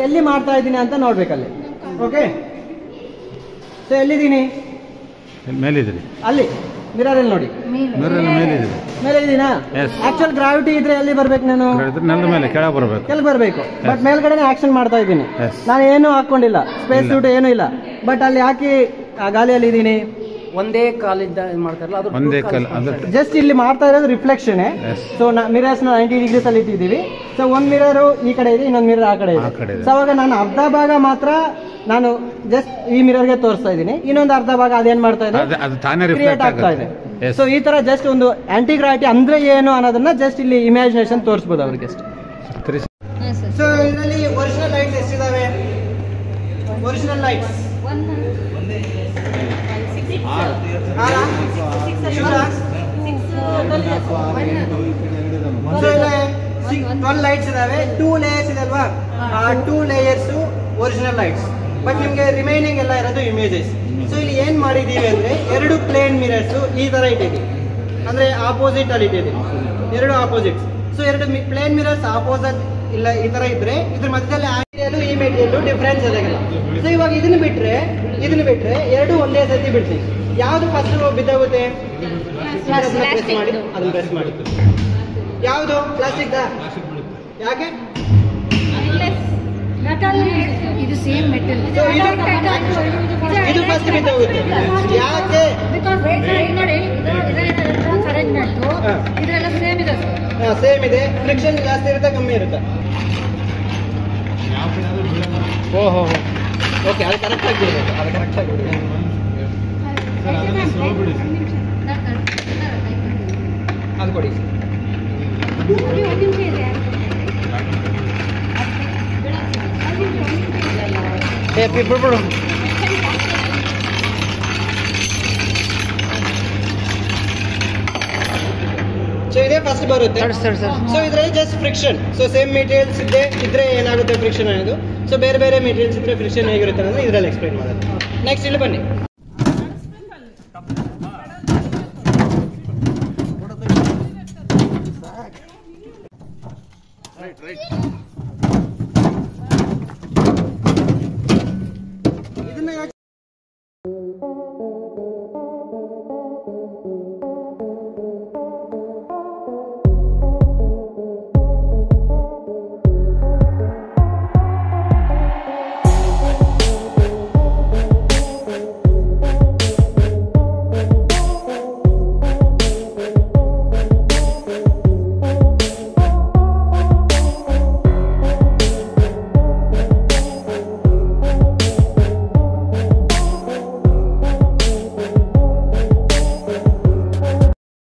ಎಲ್ಲಿ ಮಾಡ್ತಾ ಇದ್ದೀನಿ ಅಂತ ನೋಡ್ಬೇಕಲ್ಲಿ. Okay, so ಎಲ್ಲಿದ್ದೀನಿ? ಮೇಲಿದ್ದೀರಿ, ಅಲ್ಲಿ ಮಿರರ್ ಅಲ್ಲಿ ನೋಡಿ. ಮೇಲೆ ಇದೀನಾ? ಆಕ್ಚುಲ್ ಗ್ರಾವಿಟಿ ಇದ್ರೆ ಎಲ್ಲಿ ಬರ್ಬೇಕು? ನಾನು ನೆಲದ ಮೇಲೆ ಕೆಳಗೆ ಬರ್ಬೇಕು. ಬಟ್ ಮೇಲ್ಗಡೆ ಆಕ್ಷನ್ ಮಾಡ್ತಾ ಇದ್ದೀನಿ. ನಾನು ಏನು ಹಾಕೊಂಡಿಲ್ಲ, ಸ್ಪೇಸ್ ಸೂಟ್ ಏನು ಇಲ್ಲ. ಬಟ್ ಅಲ್ಲಿ ಹಾಕಿ ಆ ಗಾಲಿಯಲ್ಲಿ ಇದ್ದೀನಿ. ಒಂದೇ ಕಾಲಿಂದ ಮಾಡ್ತಾರಲ್ಲ ಅದು ಒಂದೇ ಕಾಲ, ಜಸ್ಟ್ ಇಲ್ಲಿ ಮಾಡ್ತಾ ಇರೋದು ರಿಫ್ಲೆಕ್ಷನ್. ಸೊ ಮಿರರ್ಸ್ 90 ಡಿಗ್ರೀಸ್ ಅಲ್ಲಿ ಇಟ್ಟಿದ್ದೀವಿ. ಸೊ ಒಂದ್ ಮಿರರ್ ಈ ಕಡೆ ಇದೆ, ಇನ್ನೊಂದು ಮಿರರ್ ಆ ಕಡೆ ಇದೆ. ಸೊ ಅವಾಗ ನಾನು ಅರ್ಧ ಭಾಗ ಮಾತ್ರ ನಾನು ಜಸ್ಟ್ ಈ ಮಿರರ್ಗೆ ತೋರಿಸ್ತಾ ಇದ್ದೀನಿ, ಇನ್ನೊಂದು ಅರ್ಧ ಭಾಗ ಅದೇನ್ ಮಾಡ್ತಾ ಇದೆ, ಕ್ರಿಯೇಟ್ ಆಗ್ತಾ ಇದೆ. ಸೊ ಈ ತರ ಜಸ್ಟ್ ಒಂದು ಆಂಟಿ ಗ್ರಾವಿಟಿ ಅಂದ್ರೆ ಏನು ಅನ್ನೋದನ್ನ ಜಸ್ಟ್ ಇಲ್ಲಿ ಇಮ್ಯಾಜಿನೇಷನ್ ತೋರಿಸಬಹುದು ಅವ್ರಿಗೆ ಅಷ್ಟೇ. ಸೊ ಇದರಲ್ಲಿ ಒರಿಜಿನಲ್ ಲೈಟ್ಸ್ ಎಷ್ಟಿದಾವೆ? ಒರಿಜಿನಲ್ ಲೈಟ್ಸ್ 12 ಲೈಟ್ಸ್ ಇದಾವೆ. 2 ಲೇಯರ್ಸ್ ಇದೆ ಅಲ್ವಾ? 2 ಲೇಯರ್ಸ್ ಒರಿಜಿನಲ್ ಲೈಟ್ಸ್. ಬಟ್ ನಿಮ್ಗೆ ರಿಮೈನಿಂಗ್ ಎಲ್ಲ ಇರೋದು ಇಮೇಜಸ್. ಸೊ ಇಲ್ಲಿ ಏನ್ ಮಾಡಿದೀವಿ ಅಂದ್ರೆ 2 ಪ್ಲೇನ್ ಮಿರರ್ಸ್ ಈ ತರ ಇಟ್ಟಿದ್ದೀವಿ, ಅಂದ್ರೆ ಆಪೋಸಿಟ್ ಅಲ್ಲಿ ಇಟ್ಟಿದ್ದೀವಿ, 2 opposites. So 2 plane mirrors opposite ಇಲ್ಲ ಈ ತರ ಇದ್ರೆ ಇದ್ರ ಮಧ್ಯದಲ್ಲಿ ಈ ಮೆಟೀರಿಯಲ್ ಡಿಫ್ರೆನ್ಸ್ ಅದಾಗಲ್ಲ. ಸೊ ಇವಾಗ ಇದನ್ನ ಬಿಟ್ರೆ 2 ಒಂದೇ ಸತಿ ಬಿಡ್ತೀವಿ. ಯಾವ್ದು ಫಸ್ಟ್ ಬಿದ್ದೋಗುತ್ತೆ? ಪ್ರೆಸ್ ಮಾಡಿ ಅದನ್ನ ಪ್ರೆಸ್ ಮಾಡಿ. ಯಾವುದು ಪ್ಲಾಸ್ಟಿಕ್? ಯಾಕೆ? ಇದು ಸೇಮ್ ಮೆಟಲ್, ಇದು ಫಸ್ಟ್ ಬಿದ್ದೋಗುತ್ತೆ. ಯಾಕೆ? ಇದೆಲ್ಲ ಸೇಮ್ ಇದೆ. ಸೇಮ್ ಇದೆ. ಫ್ರಿಕ್ಷನ್ ಜಾಸ್ತಿ ಇರುತ್ತೆ, ಕಮ್ಮಿ ಇರುತ್ತೆ. ಓಹೋ, ಓಕೆ, ಅದು ಕರೆಕ್ಟ್ ಆಗಿ ಬಿಡಬೇಕು. ಅದು ಕರೆಕ್ಟ್ ಆಗಿ ಬಿಡಿ. ಅದು ಕೊಡಿ. ಬಿಡು. ಸೊ ಇದೇ ಫಸ್ಟ್ ಬರುತ್ತೆ. ಸೊ ಇದರಲ್ಲಿ just friction. So same materials ಇದ್ರೆ ಏನಾಗುತ್ತೆ ಫ್ರಿಕ್ಷನ್ ಅನ್ನೋದು. ಸೊ ಬೇರೆ ಬೇರೆ ಮೆಟೀರಿಯಲ್ಸ್ ಇದ್ರೆ ಫ್ರಿಕ್ಷನ್ ಹೇಗಿರುತ್ತೆ ಅನ್ನೋದು ಇದರಲ್ಲಿ ಎಕ್ಸ್ಪ್ಲೈನ್ ಮಾಡೋದು. ನೆಕ್ಸ್ಟ್ ಇಲ್ಲಿ ಬನ್ನಿ. Right.